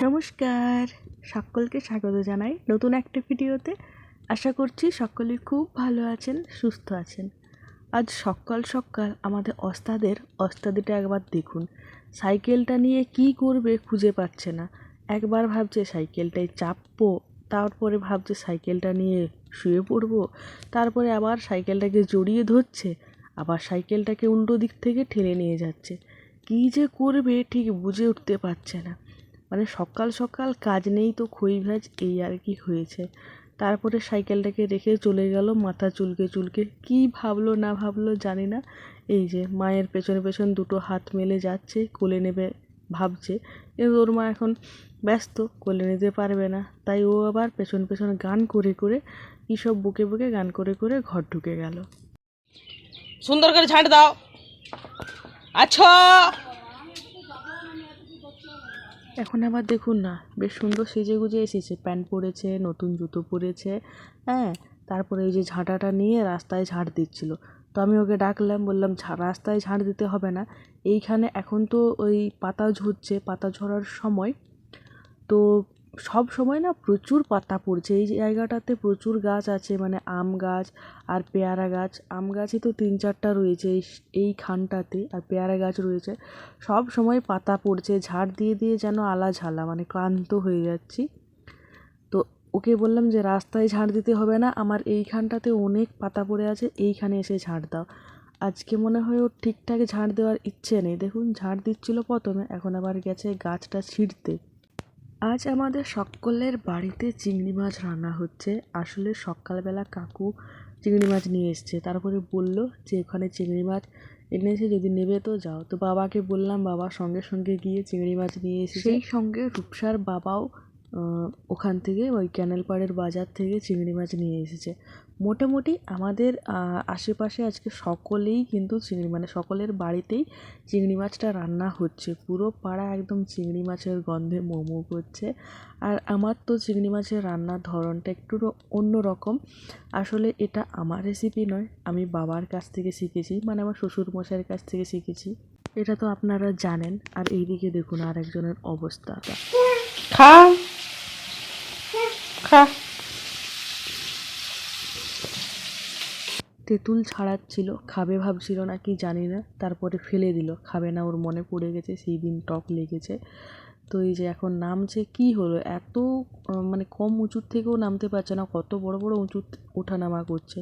নমস্কার, সকলকে স্বাগত জানাই নতুন একটা ভিডিওতে। আশা করছি সকলে খুব ভালো আছেন, সুস্থ আছেন। আজ সকাল সকাল আমাদের ওস্তাদিটা একবার দেখুন। সাইকেলটা নিয়ে কি করবে খুঁজে পাচ্ছে না। একবার ভাবছে সাইকেলটায় চাপবো, তারপরে ভাবছে সাইকেলটা নিয়ে শুয়ে পড়বো, তারপরে আবার সাইকেলটাকে জড়িয়ে ধরছে, আবার সাইকেলটাকে উল্টো দিক থেকে ঠেলে নিয়ে যাচ্ছে। কী যে করবে ঠিক বুঝে উঠতে পারছে না। মানে সকাল সকাল কাজ নেই তো খই ভাজ, এই আর কি হয়েছে। তারপরে সাইকেলটাকে রেখে চলে গেল মাথা চুলকে চুলকে। কী ভাবলো না ভাবলো জানি না। এই যে মায়ের পেছনে পেছন দুটো হাত মেলে যাচ্ছে, কোলে নেবে ভাবছে, কিন্তু ওর মা এখন ব্যস্ত, কোলে নিতে পারবে না। তাই ও আবার পেছন পেছন গান করে করে কী সব বুকে বুকে গান করে করে ঘর ঢুকে গেল। সুন্দর করে ঝাঁট দাও। আচ্ছা, এখন আবার দেখুন না, বেশ সুন্দর সেজে গুজে এসেছে, প্যান্ট পরেছে, নতুন জুতো পরেছে, হ্যাঁ। তারপরে এই যে ঝাঁটাটা নিয়ে রাস্তায় ঝাঁট দিচ্ছিল। তো আমি ওকে ডাকলাম, বললাম রাস্তায় ঝাঁট দিতে হবে না, এইখানে এখন তো ওই পাতা ঝরছে, পাতা ঝরার সময়। তো সব সময় না প্রচুর পাতা পড়ছে এই জায়গাটাতে, প্রচুর গাছ আছে, মানে আম গাছ আর পেয়ারা গাছ। আম গাছই তো 3-4টা রয়েছে এইখানটাতে, আর পেয়ারা গাছ রয়েছে। সব সময় পাতা পড়ছে, ঝাড় দিয়ে দিয়ে যেন আলা ঝালা, মানে ক্লান্ত হয়ে যাচ্ছি। তো ওকে বললাম যে রাস্তায় ঝাড় দিতে হবে না, আমার এইখানটাতে অনেক পাতা পড়ে আছে, এইখানে এসে ঝাড় দাও। আজকে মনে হয় ওর ঠিকঠাক ঝাড় দেওয়ার ইচ্ছে নেই। দেখুন ঝাড় দিচ্ছিল প্রথমে, এখন আবার গেছে গাছটা ছিঁড়তে। আজ আমাদের সকলের বাড়িতে চিংড়ি মাছ রান্না হচ্ছে। আসলে সকালবেলা কাকু চিংড়ি মাছ নিয়ে এসছে, তারপরে বলল যে ওখানে চিংড়ি মাছ এনেছে, যদি নেবে তো যাও। তো বাবাকে বললাম, বাবা সঙ্গে সঙ্গে গিয়ে চিংড়ি মাছ নিয়ে এসেছে। সেই সঙ্গে রূপসার বাবাও ওখান থেকে ওই ক্যানেল পাড়ের বাজার থেকে চিংড়ি মাছ নিয়ে এসেছে। মোটামুটি আমাদের আশেপাশে আজকে সকলেই কিন্তু মানে সকলের বাড়িতেই চিংড়ি মাছটা রান্না হচ্ছে। পুরো পাড়া একদম চিংড়ি মাছের গন্ধে মোমো করছে। আর আমার তো চিংড়ি মাছের রান্নার ধরনটা একটু অন্য রকম। আসলে এটা আমার রেসিপি নয়, আমি বাবার কাছ থেকে শিখেছি, মানে আমার শ্বশুরমশাইয়ের কাছ থেকে শিখেছি। এটা তো আপনারা জানেন। আর এইদিকে দেখুন আর একজনের অবস্থাটা। খা খা। তেঁতুল ছাড়াচ্ছিল, খাবে ভাবছিল না কি জানি না, তারপরে ফেলে দিল, খাবে না, ওর মনে পড়ে গেছে সেই দিন টক লেগেছে। তো এই যে এখন নামছে, কি হলো এত মানে কম উঁচুর থেকেও নামতে পারছে না, কত বড় বড় উঁচু ওঠানামা করছে।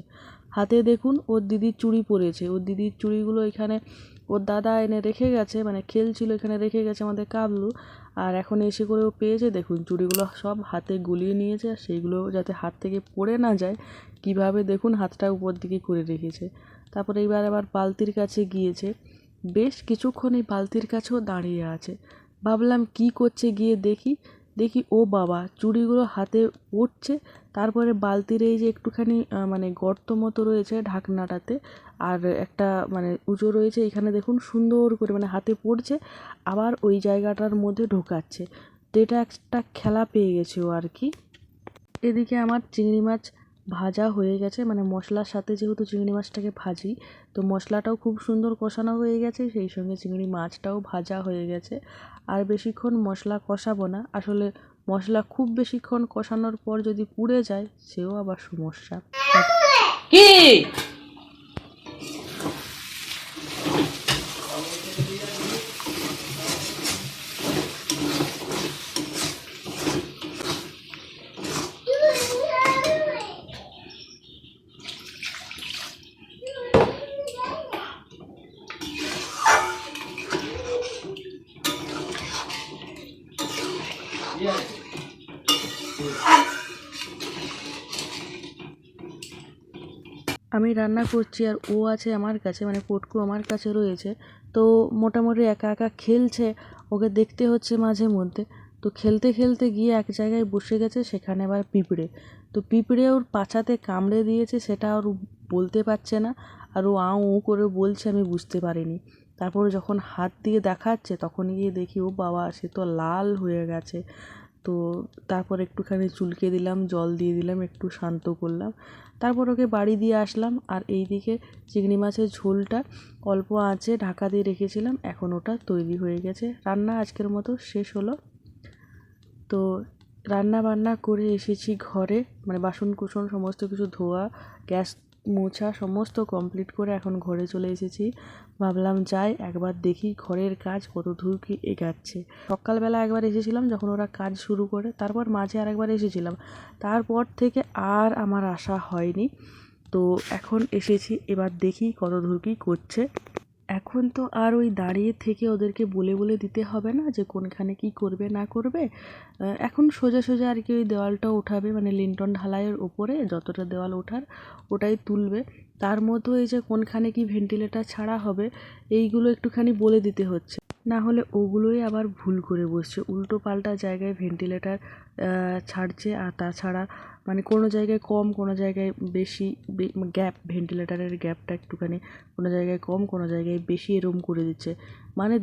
হাতে দেখুন ওর দিদির চুড়ি পরেছে, ওর দিদির চুড়িগুলো এখানে ওর দাদা এনে রেখে গেছে, মানে খেলছিল এখানে রেখে গেছে আমাদের কাবলু। আর এখন এসে করে ও পেয়েছে, দেখুন চুড়িগুলো সব হাতে গুলিয়ে নিয়েছে, আর সেইগুলো যাতে হাত থেকে পড়ে না যায় কিভাবে দেখুন হাতটা উপর দিকে করে রেখেছে। তারপরে এইবার আবার বালতির কাছে গিয়েছে, বেশ কিছুক্ষণ এই বালতির কাছেও দাঁড়িয়ে আছে। ভাবলাম কি করছে, গিয়ে দেখি, দেখি ও বাবা চুড়িগুলো হাতে পড়ছে, তারপরে বালতির এই যে একটুখানি মানে গর্ত মতো রয়েছে ঢাকনাটাতে, আর একটা মানে উঁচু রয়েছে, এখানে দেখুন সুন্দর করে মানে হাতে পড়ছে, আবার ওই জায়গাটার মধ্যে ঢোকাচ্ছে। তো এটা একটা খেলা পেয়ে গেছে ও আর কি। এদিকে আমার চিংড়ি মাছ ভাজা হয়ে গেছে, মানে মশলার সাথে যেহেতু চিংড়ি মাছটাকে ভাজি, তো মশলাটাও খুব সুন্দর কষানো হয়ে গেছে, সেই সঙ্গে চিংড়ি মাছটাও ভাজা হয়ে গেছে। আর বেশিক্ষণ মশলা কষাবো না, আসলে মশলা খুব বেশিক্ষণ কষানোর পর যদি পুড়ে যায় সেও আবার সমস্যা। কি আমি রান্না করছি আর ও আছে আমার কাছে, মানে পটকু আমার কাছে রয়েছে। তো মোটামুটি একা একা খেলছে, ওকে দেখতে হচ্ছে মাঝে মধ্যে। তো খেলতে খেলতে গিয়ে এক জায়গায় বসে গেছে, সেখানে আবার পিঁপড়ে। তো পিঁপড়ে ওর পাছাতে কামড়ে দিয়েছে, সেটা ওর বলতে পারছে না, আর ও আউ উ করে বলছে, আমি বুঝতে পারিনি। তারপরে যখন হাত দিয়ে দেখাচ্ছে তখন গিয়ে দেখি ও বাবা, সে তো লাল হয়ে গেছে। তো তারপর একটুখানি চুলকে দিলাম, জল দিয়ে দিলাম, একটু শান্ত করলাম, তারপর ওকে বাড়ি দিয়ে আসলাম। আর এইদিকে চিংড়ি মাছের ঝোলটা অল্প আঁচে ঢাকা দিয়ে রেখেছিলাম, এখন ওটা তৈরি হয়ে গেছে, রান্না আজকের মতো শেষ হলো। তো রান্না বান্না করে এসেছি ঘরে, মানে বাসন কুসন সমস্ত কিছু ধোয়া, গ্যাস মোছা সমস্ত কমপ্লিট করে এখন ঘরে চলে এসেছি। ভাবলাম যাই একবার দেখি ঘরের কাজ কত দূর কি এগাচ্ছে। সকালবেলা একবার এসেছিলাম যখন ওরা কাজ শুরু করে, তারপর মাঝে আরেকবার এসেছিলাম, তারপর থেকে আর আমার আসা হয়নি। তো এখন এসেছি, এবার দেখি কত দূর কী করছে। এখন তো আর ওই দাঁড়িয়ে থেকে ওদেরকে বলে বলে দিতে হবে না যে কোনখানে কি করবে না করবে। এখন সোজা সোজা আর কি ওই দেওয়ালটা ওঠাবে, মানে লিন্টন ঢালাইয়ের ওপরে যতটা দেওয়াল ওঠার ওটাই তুলবে। তার মধ্যে এই যে কোনখানে কি ভেন্টিলেটর ছাড়া হবে এইগুলো একটুখানি বলে দিতে হচ্ছে, না হলে ওগুলোই আবার ভুল করে বসছে, উল্টো পাল্টা জায়গায় ভেন্টিলেটর ছাড়ছে। আর তাছাড়া মানে কোনো জায়গায় কম কোনো জায়গায় বেশি, গ্যাপ ভেন্টিলেটরের গ্যাপটা একটুখানি কোনো জায়গায় কম কোনো জায়গায় বেশি এরম করে দিচ্ছে। মানে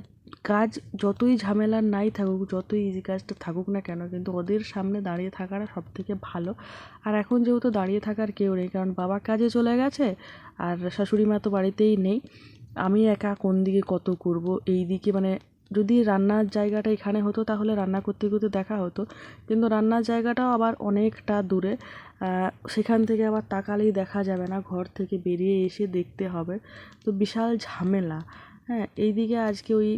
কাজ যতই ঝামেলার নাই থাকুক, যতই ইজি কাজটা থাকুক না কেন, কিন্তু ওদের সামনে দাঁড়িয়ে থাকাটা সবথেকে ভালো। আর এখন যেহেতু দাঁড়িয়ে থাকার কেউ নেই, কারণ বাবা কাজে চলে গেছে আর শাশুড়ি মা তো বাড়িতেই নেই, আমি একা কোন দিকে কত করব। এই দিকে মানে যদি রান্নার জায়গাটা এখানে হতো তাহলে রান্না করতে করতে দেখা হতো, কিন্তু রান্নার জায়গাটাও আবার অনেকটা দূরে, সেখান থেকে আবার তাকালেই দেখা যাবে না, ঘর থেকে বেরিয়ে এসে দেখতে হবে, তো বিশাল ঝামেলা। হ্যাঁ, এইদিকে আজকে ওই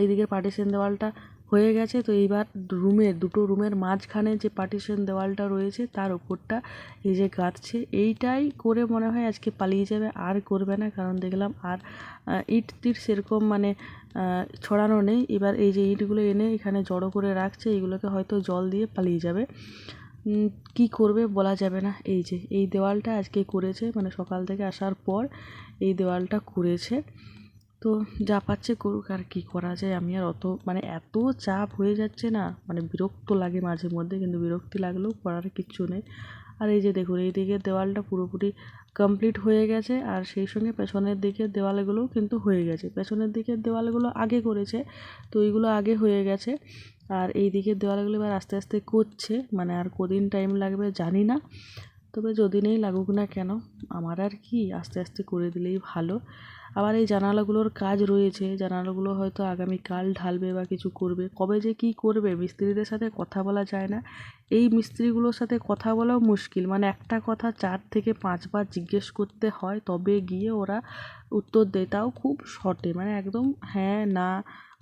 এইদিকে পার্টিশন দেওয়ালটা হয়ে গেছে, তো এইবার দুটো রুমের মাঝখানে যে পার্টিশন দেওয়ালটা রয়েছে তার ওপরটা এই যে গাঁথছে, এইটাই করে মনে হয় আজকে পালিয়ে যাবে, আর করবে না। কারণ দেখলাম আর ইট টিট সেরকম মানে ছড়ানো নেই। এবার এই যে ইটগুলো এনে এখানে জড়ো করে রাখছে, এইগুলোকে হয়তো জল দিয়ে পালিয়ে যাবে। কি করবে বলা যাবে না। এই যে এই দেওয়ালটা আজকে করেছে, মানে সকাল থেকে আসার পর এই দেওয়ালটা করেছে। তো যা পাচ্ছে করুক, আর কি করা যায়। আমি আর অত মানে এত চাপ হয়ে যাচ্ছে না, মানে বিরক্ত লাগে মাঝে মধ্যে, কিন্তু বিরক্তি লাগলেও করার কিচ্ছু নেই। আর এই যে দেখুন এই দিকের দেওয়ালটা পুরোপুরি কমপ্লিট হয়ে গেছে, আর সেই সঙ্গে পেছনের দিকের দেওয়ালগুলোও কিন্তু হয়ে গেছে। পেছনের দিকের দেওয়ালগুলো আগে করেছে, তো এইগুলো আগে হয়ে গেছে। আর এই দিকের দেওয়ালগুলো এবার আস্তে আস্তে করছে, মানে আর কদিন টাইম লাগবে জানি না, তবে যদিনেই লাগুক না কেন, আমার আর কি আস্তে আস্তে করে দিলেই ভালো। আবার এই জানালাগুলোর কাজ রয়েছে, জানালাগুলো হয়তো আগামীকাল ঢালবে বা কিছু করবে, কবে যে কী করবে মিস্ত্রিদের সাথে কথা বলা যায় না। এই মিস্ত্রিগুলোর সাথে কথা বলাও মুশকিল, মানে একটা কথা 4 থেকে 5 বার জিজ্ঞেস করতে হয় তবে গিয়ে ওরা উত্তর দেয়, তাও খুব শর্টে, মানে একদম হ্যাঁ না,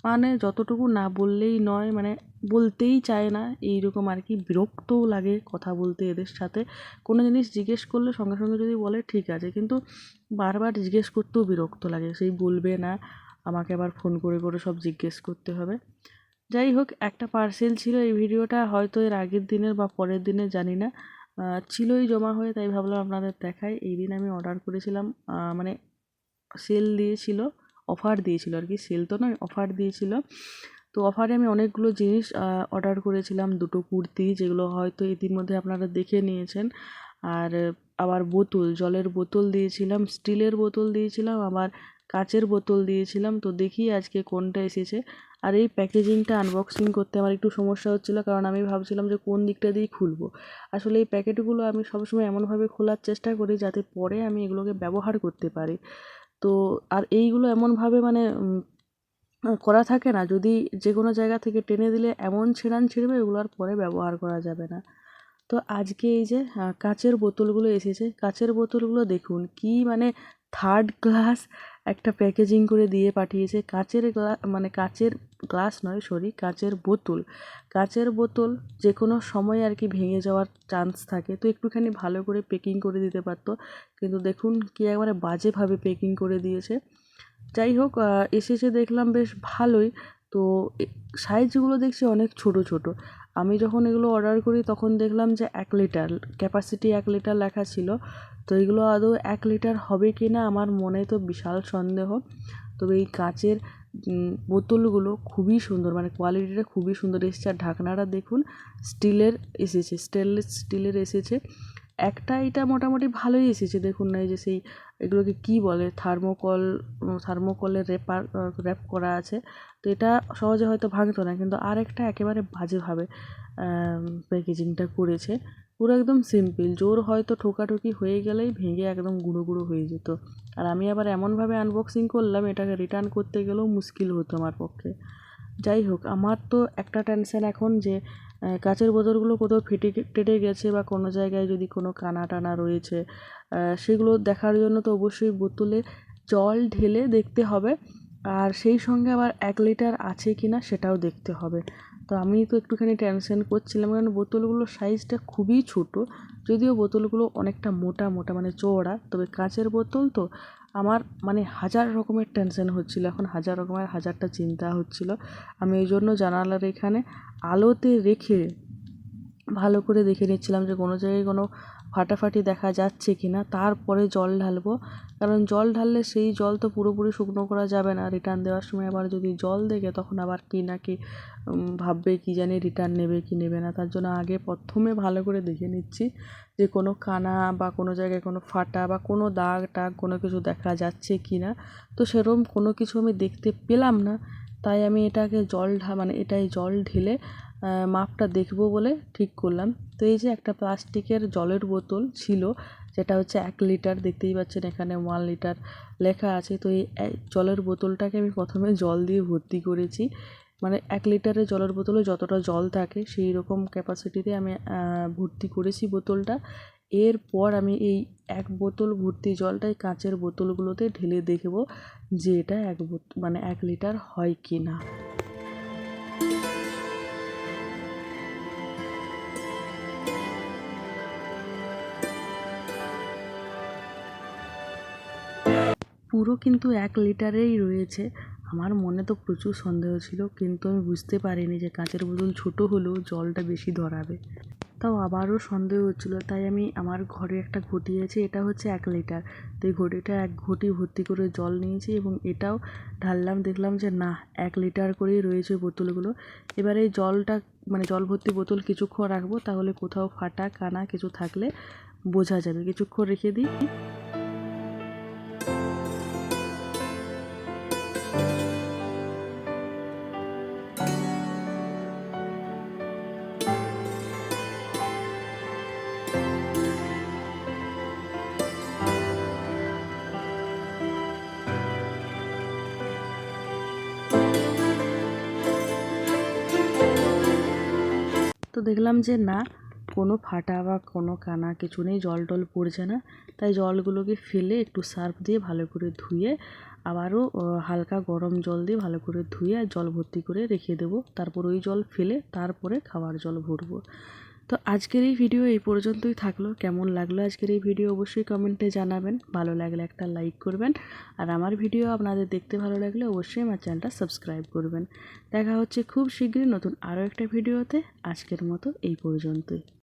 মানে যতটুকু না বললেই নয়, মানে বলতেই চায় না এইরকম আর কি। বিরক্তও লাগে কথা বলতে এদের সাথে। কোনো জিনিস জিজ্ঞেস করলে সঙ্গে সঙ্গে যদি বলে ঠিক আছে, কিন্তু বারবার জিজ্ঞেস করতেও বিরক্ত লাগে, সেই বলবে না, আমাকে আবার ফোন করে করে সব জিজ্ঞেস করতে হবে। যাই হোক, একটা পার্সেল ছিল, এই ভিডিওটা হয়তো এর আগের দিনের বা পরের দিনের জানি না, ছিলই জমা হয়ে, তাই ভাবলাম আপনাদের দেখাই। এই দিন আমি অর্ডার করেছিলাম, মানে সেল দিয়েছিল, অফার দিয়েছিল আর কি, সেল তো নয় অফার দিয়েছিল। তো অফারে আমি অনেকগুলো জিনিস অর্ডার করেছিলাম, দুটো কুর্তি যেগুলো হয়তো ইতিমধ্যে আপনারা দেখে নিয়েছেন, আর আবার বোতল, জলের বোতল দিয়েছিলাম, স্টিলের বোতল দিয়েছিলাম, আবার কাচের বোতল দিয়েছিলাম। তো দেখি আজকে কোনটা এসেছে। আর এই প্যাকেজিংটা আনবক্সিং করতে আমার একটু সমস্যা হচ্ছিলো, কারণ আমি ভাবছিলাম যে কোন দিকটা দিয়ে খুলবো। আসলে এই প্যাকেটগুলো আমি সবসময় এমনভাবে খোলার চেষ্টা করি যাতে পরে আমি এগুলোকে ব্যবহার করতে পারি। তো আর এইগুলো এমনভাবে মানে করা থাকে না, যদি যে কোনো জায়গা থেকে টেনে দিলে এমন ছেড়ান ছিঁড়বে, এগুলো আর পরে ব্যবহার করা যাবে না। তো আজকে এই যে কাচের বোতলগুলো এসেছে, কাচের বোতলগুলো দেখুন কি মানে থার্ড ক্লাস একটা প্যাকেজিং করে দিয়ে পাঠিয়েছে। কাচের মানে কাচের গ্লাস নয়, সরি, কাচের বোতল। কাচের বোতল যে কোনো সময় আর কি ভেঙে যাওয়ার চান্স থাকে, তো একটুখানি ভালো করে পেকিং করে দিতে পারতো, কিন্তু দেখুন কি একবারে বাজেভাবে পেকিং করে দিয়েছে। যাই হোক, এসেছে দেখলাম বেশ ভালোই। তো সাইজগুলো দেখছি অনেক ছোট ছোট। আমি যখন এগুলো অর্ডার করি তখন দেখলাম যে 1 লিটার ক্যাপাসিটি, 1 লিটার লেখা ছিল। তো এগুলো আদৌ 1 লিটার হবে কি না আমার মনে তো বিশাল সন্দেহ। তবে এই কাচের বোতলগুলো খুবই সুন্দর, মানে কোয়ালিটিটা খুবই সুন্দর এসেছে। আর ঢাকনাটা দেখুন স্টিলের এসেছে, স্টেনলেস স্টিলের এসেছে। একটা এটা মোটামুটি ভালোই এসেছে, দেখুন না এই যে সেই এগুলোকে কী বলে, থার্মোকলের র্যাপ করা আছে। তো এটা সহজে হয়তো ভাঙতো না, কিন্তু আরেকটা একেবারে বাজেভাবে প্যাকেজিংটা করেছে। পুরো একদম সিম্পল, জোর হয়তো ঠোকাঠুকি হয়ে গেলেই ভেঙে একদম গুঁড়ো গুঁড়ো হয়ে যেত। আর আমি আবার এমনভাবে আনবক্সিং করলাম, এটাকে রিটার্ন করতে গেলেও মুশকিল হতো আমার পক্ষে। যাই হোক, আমার তো একটা টেনশন এখন যে কাঁচের বোতলগুলো কোথাও ফেটে টেটে গেছে বা কোনো জায়গায় যদি কোনো কানা টানা রয়েছে, সেগুলো দেখার জন্য তো অবশ্যই বোতলে জল ঢেলে দেখতে হবে, আর সেই সঙ্গে আবার 1 লিটার আছে কি না সেটাও দেখতে হবে। তো আমি তো একটুখানি টেনশন করছিলাম, কারণ বোতলগুলোর সাইজটা খুবই ছোট, যদিও বোতলগুলো অনেকটা মোটা মোটা মানে চওড়া, তবে কাঁচের বোতল তো আমার মানে হাজার রকমের টেনশন হচ্ছিল, এখন হাজার রকমের হাজারটা চিন্তা হচ্ছিল। আমি এই জন্য জানালার এখানে আলোতে রেখে ভালো করে দেখে নিচ্ছিলাম যে কোনো জায়গায় কোনো ফাটাফাটি দেখা যাচ্ছে কি না, তারপরে জল ঢালবো। কারণ জল ঢাললে সেই জল তো পুরোপুরি শুকনো করা যাবে না, রিটার্ন দেওয়ার সময় আবার যদি জল দেখে তখন আবার কি না কি ভাববে, কি জানি রিটার্ন নেবে কি নেবে না। তার জন্য আগে প্রথমে ভালো করে দেখে নিচ্ছি যে কোনো কানা বা কোনো জায়গায় কোনো ফাটা বা কোনো দাগ টাগ কোনো কিছু দেখা যাচ্ছে কি না। তো সেরকম কোনো কিছু আমি দেখতে পেলাম না, তাই আমি এটাকে এটাই জল ঢেলে মাপটা দেখবো বলে ঠিক করলাম। তো এই যে একটা প্লাস্টিকের জলের বোতল ছিল, যেটা হচ্ছে 1 লিটার, দেখতেই পাচ্ছেন এখানে 1 লিটার লেখা আছে। তো এই জলের বোতলটাকে আমি প্রথমে জল দিয়ে ভর্তি করেছি, মানে 1 লিটারের জলের বোতলে যতটা জল থাকে সেই রকম ক্যাপাসিটিতে আমি ভর্তি করেছি বোতলটা। এরপর আমি এই 1 বোতল ভর্তি জলটাই কাঁচের বোতলগুলোতে ঢেলে দেখব যে এটা 1 লিটার হয় কি না। পুরো কিন্তু 1 লিটারেই রয়েছে। আমার মনে তো প্রচুর সন্দেহ ছিল, কিন্তু আমি বুঝতে পারিনি যে কাঁচের বোতল ছোটো হলেও জলটা বেশি ধরাবে। তাও আবারও সন্দেহ হচ্ছিলো, তাই আমি আমার ঘরে একটা ঘটি আছে, এটা হচ্ছে 1 লিটার। তো এই ঘটিটা 1 ঘটি ভর্তি করে জল নিয়েছি এবং এটাও ঢাললাম, দেখলাম যে না 1 লিটার করেই রয়েছে বোতলগুলো। এবার এই জলটা মানে জল ভর্তি বোতল কিছুক্ষণ রাখবো, তাহলে কোথাও ফাটা কানা কিছু থাকলে বোঝা যাবে। কিছুক্ষণ রেখে দিই। তো দেখলাম যে না, কোনো ফাটা বা কোনো কানা কিছু নেই, জল টল পড়ছে না। তাই জলগুলোকে ফেলে একটু সার্ফ দিয়ে ভালো করে ধুয়ে আবারও হালকা গরম জল দিয়ে ভালো করে ধুয়ে আর জল ভর্তি করে রেখে দেবো। তারপর ওই জল ফেলে তারপরে খাওয়ার জল ভরবো। তো আজকের এই ভিডিও এই পর্যন্তই থাকলো। কেমন লাগলো আজকের এই ভিডিও অবশ্যই কমেন্টে জানাবেন। ভালো লাগলে একটা লাইক করবেন, আর আমার ভিডিও আপনাদের দেখতে ভালো লাগলে অবশ্যই আমার চ্যানেলটা সাবস্ক্রাইব করবেন। দেখা হচ্ছে খুব শীঘ্রই নতুন আরও একটা ভিডিওতে। আজকের মতো এই পর্যন্তই।